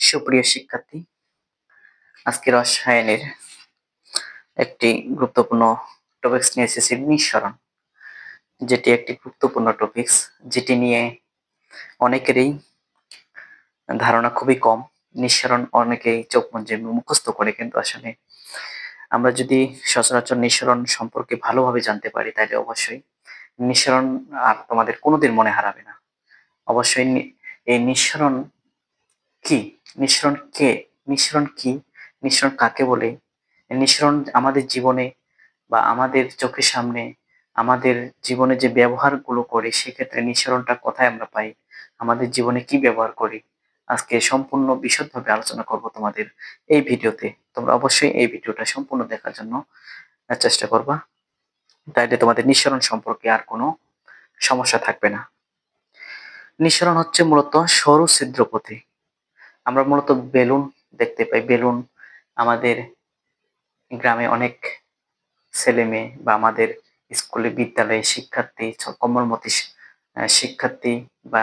সুপ্রিয় শিক্ষার্থী, আজকে রসায়নের একটি গুরুত্বপূর্ণ টপিকস নিয়ে এসেছি নিঃসরণ, যেটি একটি গুরুত্বপূর্ণ টপিকস, যেটি নিয়ে অনেকেরই ধারণা খুবই কম। নিঃসরণ অনেকেই চোখ মুজে মুখস্থ করে, কিন্তু আসলে আমরা যদি সচরাচর নিঃসরণ সম্পর্কে ভালোভাবে জানতে পারি, তাহলে অবশ্যই নিঃসরণ আর তোমাদের কোনোদিন মনে হারাবে না। অবশ্যই এই নিঃসরণ কি, নিঃসরণ কে, নিঃসরণ কি, নিঃসরণ কাকে বলে, নিঃসরণ আমাদের জীবনে বা আমাদের চোখের সামনে আমাদের জীবনে যে ব্যবহারগুলো করি, সেক্ষেত্রে নিঃসরণটা কোথায় আমরা পাই, আমাদের জীবনে কি ব্যবহার করি, আজকে সম্পূর্ণ বিশদভাবে আলোচনা করব তোমাদের এই ভিডিওতে। তোমরা অবশ্যই এই ভিডিওটা সম্পূর্ণ দেখার জন্য চেষ্টা করবা, তাইলে তোমাদের নিঃসরণ সম্পর্কে আর কোনো সমস্যা থাকবে না। নিঃসরণ হচ্ছে মূলত সরু ছিদ্র পথে। আমরা মূলত বেলুন দেখতে পাই। বেলুন আমাদের গ্রামে অনেক ছেলে মেয়ে বা আমাদের স্কুলে বিদ্যালয়ে শিক্ষার্থী, কোমলমতি শিক্ষার্থী বা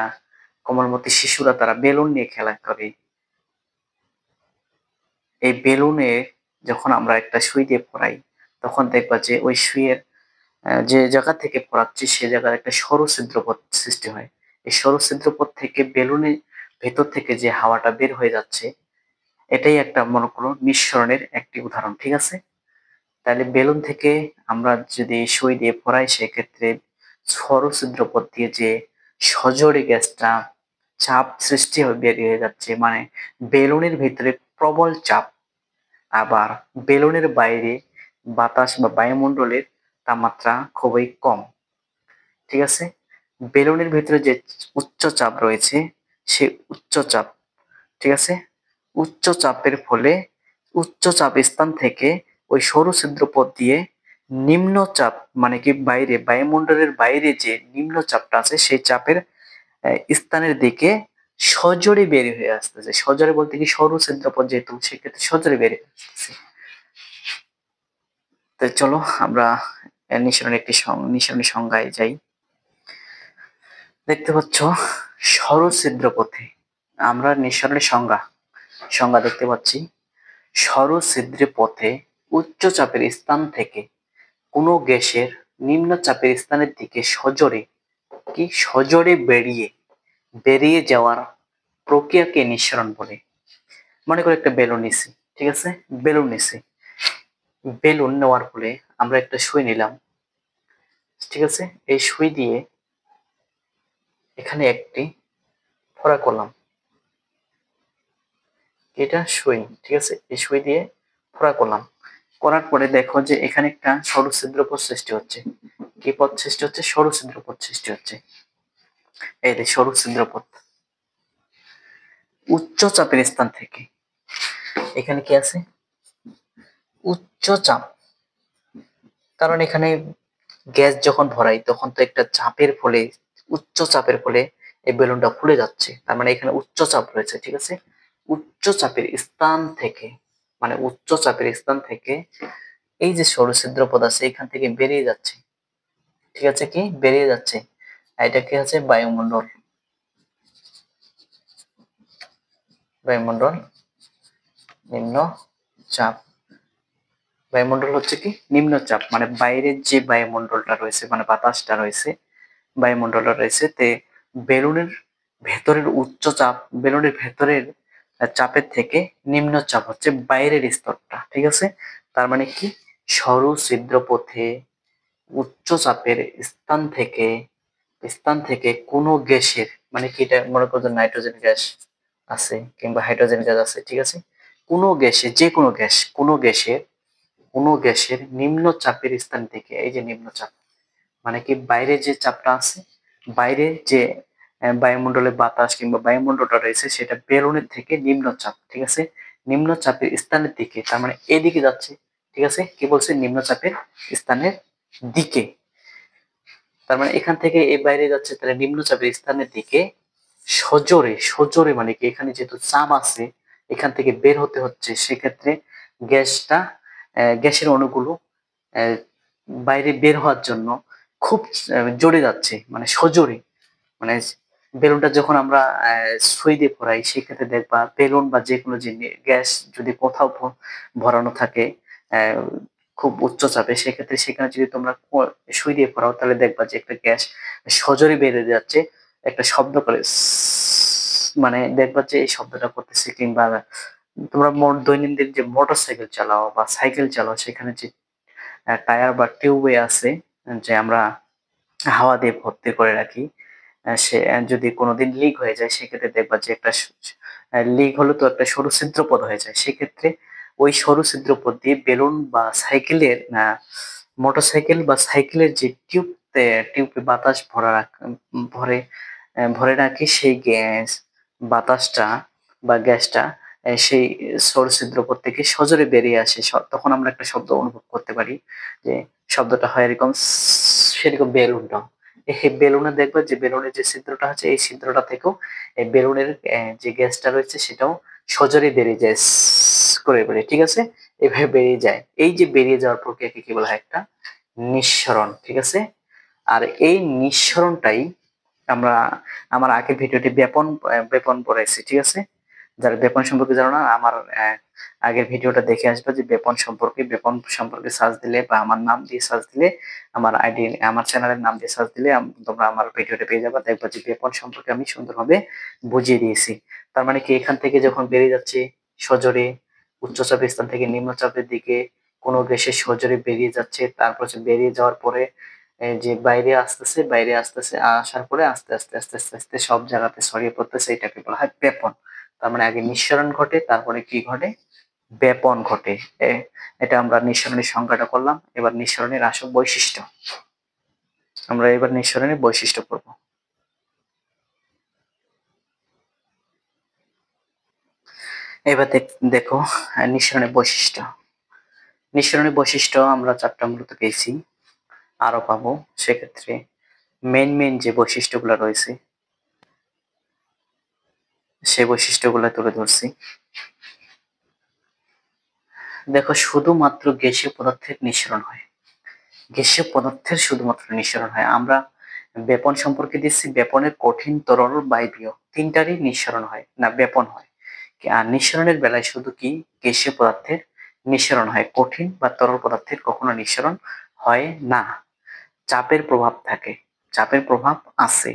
কোমলমতি শিশুরা তারা বেলুন নিয়ে খেলা করে। এই বেলুনে যখন আমরা একটা সুই দিয়ে পরাই, তখন দেখবা যে ওই সুইয়ের যে জায়গা থেকে পড়াচ্ছি সে জায়গায় একটা সরু ছিদ্রপথ সৃষ্টি হয়। এই সরু ছিদ্রপথ থেকে বেলুনের ভেতর থেকে যে হাওয়াটা বের হয়ে যাচ্ছে, এটাই একটা মনে করো নিঃসরণের একটি উদাহরণ। ঠিক আছে, তাহলে বেলুন থেকে আমরা যদি সুই দিয়ে পরাই, সেক্ষেত্রে সরু ছিদ্রপথ দিয়ে যে সজোরে গ্যাসটা চাপ সৃষ্টি হয়ে বেরিয়ে যাচ্ছে, মানে বেলুনের ভিতরে প্রবল চাপ, আবার বেলুনের বাইরে বাতাস বা বায়ুমণ্ডলের তাপমাত্রা খুবই কম। ঠিক আছে, বেলুনের ভিতরে যে উচ্চ চাপ রয়েছে, সে উচ্চ চাপ, ঠিক আছে, উচ্চ চাপের ফলে উচ্চ চাপ স্থান থেকে ওই সরু ছিদ্রপথ দিয়ে নিম্ন চাপ, মানে কি বাইরে বায়ুমণ্ডলের বাইরে যে নিম্ন চাপটা আছে, সেই চাপের স্থানের দিকে সজোরে বের হয়ে আসতেছে। সজোরে বলতে কি, সরু ছিদ্রপথ যেহেতু, সেক্ষেত্রে সজোরে বের হয়ে আসতেছে। তো চলো আমরা নিঃসরণের সংজ্ঞায় যাই। দেখতে পাচ্ছ, সরু ছিদ্রপথে আমরা নিঃসরণের সংজ্ঞা দেখতে পাচ্ছি। সরু ছিদ্র পথে উচ্চ চাপের স্থান থেকে কোনো গ্যাসের নিম্ন চাপের স্থানের দিকে সজোরে বেরিয়ে যাওয়ার প্রক্রিয়াকে নিঃসরণ বলে। মনে করে একটা বেলুন নিছি, ঠিক আছে, বেলুন নিছি, বেলুন নেওয়ার ফলে আমরা একটা সুই নিলাম, ঠিক আছে, এই সুই দিয়ে এখানে একটি ফোড়া করলাম, এটা সুই, ঠিক আছে, এই সুই দিয়ে ফোড়া করলাম, করার পরে দেখো যে এখানে একটা সরু ছিদ্রপথ সৃষ্টি হচ্ছে। কি পথ সৃষ্টি হচ্ছে? সরু ছিদ্রপথ সৃষ্টি হচ্ছে। এই যে সরু ছিদ্রপথ উচ্চ চাপের স্থান থেকে, এখানে কি আছে? উচ্চ চাপ, কারণ এখানে গ্যাস যখন ভরাই তখন তো একটা চাপের ফলে, উচ্চ চাপের ফলে এই বেলুনটা ফুলে যাচ্ছে, তার মানে এখানে উচ্চ চাপ রয়েছে। ঠিক আছে, উচ্চ চাপের স্থান থেকে, মানে উচ্চ চাপের স্থান থেকে এই যে সরু ছিদ্রপথ আছে, এখান থেকে বেরিয়ে যাচ্ছে। ঠিক আছে, কি বেরিয়ে যাচ্ছে, এটা কি আছে? বায়ুমণ্ডল, বায়ুমণ্ডল নিম্ন চাপ। বায়ুমণ্ডল হচ্ছে কি নিম্ন চাপ, মানে বাইরের যে বায়ুমণ্ডলটা রয়েছে, মানে বাতাসটা রয়েছে, বায়ুমণ্ডলটা রয়েছে, তে বেলুনের ভেতরের উচ্চ চাপ, বেলুনের ভেতরের চাপের থেকে নিম্ন চাপ হচ্ছে বাইরের স্তরটা। ঠিক আছে, তার মানে কি, সরু ছিদ্রপথে উচ্চ চাপের স্থান থেকে কোনো গ্যাসের, মানে কি, এটা মনে করো নাইট্রোজেন গ্যাস আছে কিংবা হাইড্রোজেন গ্যাস আছে, ঠিক আছে, কোনো গ্যাসে, যে কোনো গ্যাসের নিম্ন চাপের স্থান থেকে, এই যে নিম্ন চাপ, মানে কি বাইরে যে চাপটা আছে, বাইরে যে বায়ুমণ্ডলে বাতাস কিংবা বায়ুমণ্ডলটা রয়েছে, সেটা বেলুনের থেকে নিম্ন চাপ, ঠিক আছে, নিম্ন চাপের স্থানের দিকে, তার মানে এদিকে যাচ্ছে। ঠিক আছে, কি বলছে? নিম্ন চাপের স্থানের দিকে, তার মানে এখান থেকে এ বাইরে যাচ্ছে, তাহলে নিম্ন চাপের স্থানের দিকে সজোরে, মানে কি এখানে যেহেতু চাপ আছে, এখান থেকে বের হতে হচ্ছে, সেক্ষেত্রে গ্যাসটা, গ্যাসের অণুগুলো বাইরে বের হওয়ার জন্য খুব জোরে যাচ্ছে, মানে সজোরে, মানে বেলুনটা যখন আমরা সুই দিয়ে ভরাই সেক্ষেত্রে দেখবা বেলুন বা যেকোনো জিনিস গ্যাস যদি কোথাও ভরানো থাকে খুব উচ্চ চাপে, সেক্ষেত্রে সেখানে যদি তোমরা সুই দিয়ে ভরাও তাহলে দেখবা যে একটা গ্যাস সজোরে বেরিয়ে যাচ্ছে, একটা শব্দ করে মানে দেখবা যে এই শব্দটা করতেছে। কিংবা তোমরা দৈনন্দিন যে মোটরসাইকেল চালাও বা সাইকেল চালাও সেখানে যে টায়ার বা টিউবে আছে যে আমরা হাওয়া দিয়ে ভর্তি করে রাখি, সে যদি কোনোদিন লিক হয়ে যায় সেক্ষেত্রে দেখবা যে একটা লিক হলে তো একটা সরু ছিদ্রপথ হয়ে যায়। সেক্ষেত্রে ওই সরু ছিদ্রপথ দিয়ে বেলুন বা সাইকেলের মোটরসাইকেল বা সাইকেলের যে টিউবে বাতাস ভরে ভরে রাখি সেই গ্যাস বাতাসটা বা গ্যাসটা সেই সরু ছিদ্রপথ থেকে সজোরে বেরিয়ে আসে। তখন আমরা একটা শব্দ অনুভব করতে পারি, যে শব্দটা হয় এরকম সেরকম বেলুনটা, এই বেলুনে দেখবে যে বেলুনের যে ছিদ্রটা আছে এই ছিদ্রটা থেকেও এই বেলুনের যে গ্যাসটা রয়েছে সেটাও সজোরে বেরিয়ে যায় করে বেরিয়ে, ঠিক আছে, এভাবে বেরিয়ে যায়। এই যে বেরিয়ে যাওয়ার প্রক্রিয়াকে কি বলা হয়? একটা নিঃসরণ, ঠিক আছে। আর এই নিঃসরণটাই আমরা আমার আগের ভিডিওটি বেপন পড়াইছি, ঠিক আছে। যারা বেপন সম্পর্কে জানো না, আমার আগের ভিডিওটা দেখে আসবে, যে বেপন সম্পর্কে সার্চ দিলে বা আমার নাম দিয়ে সার্চ দিলে, আমার চ্যানেলের নাম দিয়ে সার্চ দিলে তোমরা আমার ভিডিওটা পেয়ে যাবে। দেখবা যে বেপন সম্পর্কে আমি সুন্দরভাবে বুঝিয়ে দিয়েছি। তার মানে কি, এখান থেকে যখন বেরিয়ে যাচ্ছে সজোরে উচ্চচাপের স্থান থেকে নিম্নচাপের দিকে কোনো গ্যাসের সজোরে বেরিয়ে যাচ্ছে, তারপর বেরিয়ে যাওয়ার পরে যে বাইরে আসতেছে আসার পরে আস্তে আস্তে আস্তে আস্তে আস্তে সব জায়গাতে ছড়িয়ে পড়তেছে, এটাকে বলা হয় বেপন। তার মানে আগে নিঃসরণ ঘটে, তারপরে কি ঘটে? বেপন ঘটে। এটা আমরা নিঃসরণের সংজ্ঞাটা করলাম। এবার নিঃসরণের আসল বৈশিষ্ট্য, আমরা এবার নিঃসরণের বৈশিষ্ট্য করব। এবার দেখো নিঃসরণের বৈশিষ্ট্য। নিঃসরণের বৈশিষ্ট্য আমরা 4টা মূলত পেয়েছি, আরো পাবো। সেক্ষেত্রে মেন যে বৈশিষ্ট্যগুলো রয়েছে সেই বৈশিষ্ট্যগুলো তুলে ধরছি। দেখো, শুধুমাত্র গ্যাসীয় পদার্থের নিঃসরণ হয়, গ্যাসীয় পদার্থের শুধুমাত্র নিঃসরণ হয়। আমরা বেপন সম্পর্কে দিচ্ছি, বেপনের কঠিন, তরল, বায়বীয় তিনটারই নিঃসরণ হয় না, বেপন হয়। আর নিঃসরণের বেলায় শুধু কি গ্যাসীয় পদার্থের নিঃসরণ হয়, কঠিন বা তরল পদার্থের কখনো নিঃসরণ হয় না। চাপের প্রভাব থাকে, চাপের প্রভাব আছে।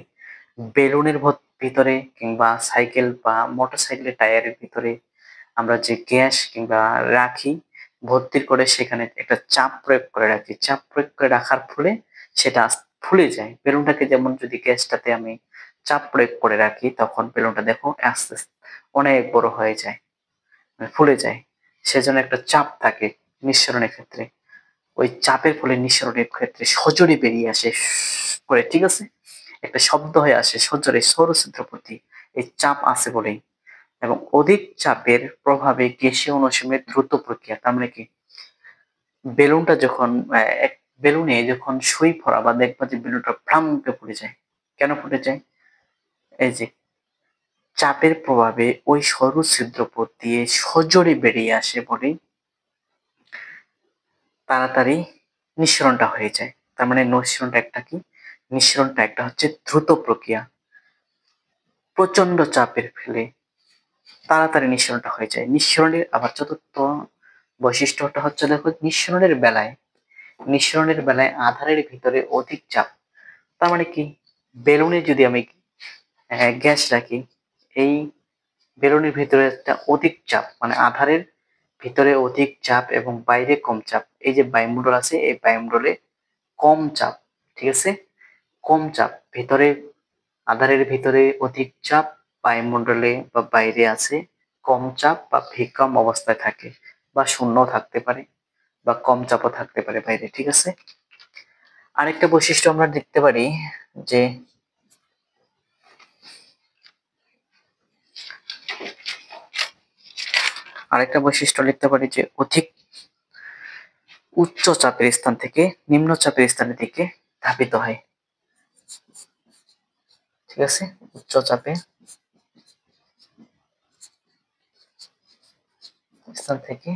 বেলুনের ভিতরে কিংবা সাইকেল বা মোটরসাইকেলের টায়ারের ভিতরে আমরা যে গ্যাস কিংবা রাখি ভর্তি করে, সেখানে একটা চাপ প্রয়োগ করে রাখি। চাপ প্রয়োগ করে রাখার ফলে সেটা ফুলে যায়। বেলুনটাকে যেমন যদি গ্যাসটাতে আমি চাপ প্রয়োগ করে রাখি তখন বেলুনটা দেখো আস্তে আস্তে অনেক বড় হয়ে যায়, মানে ফুলে যায়। সেজন্য একটা চাপ থাকে নিঃসরণের ক্ষেত্রে। ওই চাপের ফলে নিঃসরণের ক্ষেত্রে সজোরে বেরিয়ে আসে করে, ঠিক আছে, একটা শব্দ হয়ে আসে সজোরে সৌরছিদ্রপতি। এই চাপ আছে বলেই। এবং অধিক চাপের প্রভাবে গ্যাসীয় অণুসমূহের দ্রুত প্রক্রিয়া। তার মানে কি, বেলুনটা যখন এক বেলুনে যখন সুই ভরা বা দেখবা যে বেলুনটা ফ্রাম করে ফুটে যায়, কেন ফুটে যায়? এই যে চাপের প্রভাবে ওই সরু ছিদ্রপথ দিয়ে সজোরে বেরিয়ে আসে বলেই তাড়াতাড়ি নিঃসরণটা হয়ে যায়। তার মানে নিঃসরণটা একটা কি, নিঃসরণটা একটা হচ্ছে দ্রুত প্রক্রিয়া। প্রচন্ড চাপের ফেলে তাড়াতাড়ি নিঃসরণটা হয়ে যায়। নিঃসরণের আবার চতুর্থ বৈশিষ্ট্যটা হচ্ছে, দেখো, নিঃসরণের বেলায় আধারের ভিতরে অধিক চাপ। তার মানে কি, বেলুনে যদি আমি গ্যাস রাখি, এই বেলুনের ভিতরে একটা অধিক চাপ, মানে আধারের ভিতরে অধিক চাপ এবং বাইরে কম চাপ। এই যে বায়ুমণ্ডল আছে এই বায়ুমণ্ডলে কম চাপ, ঠিক আছে, কম চাপ ভিতরে, আধারের ভিতরে অধিক চাপ, বায়ুমণ্ডলে বা বাইরে আছে কম চাপ বা ভ্যাকুয়াম অবস্থায় থাকে, বা শূন্য থাকতে পারে বা কম চাপও থাকতে পারে বাইরে, ঠিক আছে। আরেকটা বৈশিষ্ট্য আমরা দেখতে পারি যে আরেকটা বৈশিষ্ট্য লিখতে পারি যে অধিক উচ্চ চাপের স্থান থেকে নিম্ন চাপের স্থানের দিকে ধাবিত হয়, ঠিক আছে। উচ্চ চাপের স্থান থেকে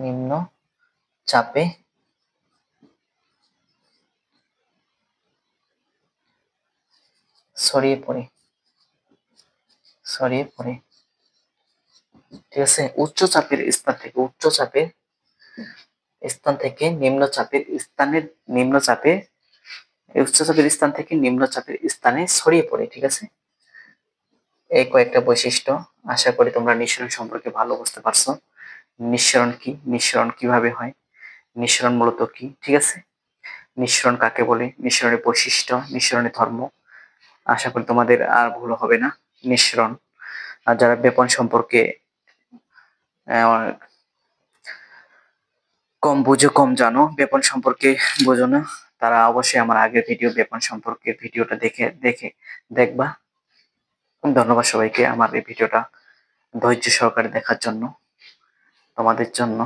নিম্ন চাপে ছড়িয়ে পড়ে, ঠিক আছে। উচ্চচাপের স্থান থেকে নিম্নচাপের স্থানের নিম্নচাপে উচ্চচাপের স্থান থেকে নিম্নচাপের স্থানে ছড়িয়ে পড়ে, ঠিক আছে। এই কয়েকটা বৈশিষ্ট্য, আশা করি তোমরা নিঃসরণ সম্পর্কে ভালো বুঝতে পারছো। নিঃসরণ কি, নিঃসরণ কিভাবে হয়, নিঃসরণ মূলত কি, ঠিক আছে। নিঃসরণ কাকে বলে, নিঃসরণের বৈশিষ্ট্য, নিঃসরণের ধর্ম, আশা করি তোমাদের আর ভুল হবে না। নিঃসরণ, আর যারা বেপন সম্পর্কে কম বুঝো, কম জানো, বেপন সম্পর্কে বোঝো না, তারা অবশ্যই আমার আগের ভিডিও বেপন সম্পর্কে ভিডিওটা দেখবা। ধন্যবাদ সবাইকে আমার এই ভিডিওটা ধৈর্য সহকারে দেখার জন্য, তোমাদের জন্য।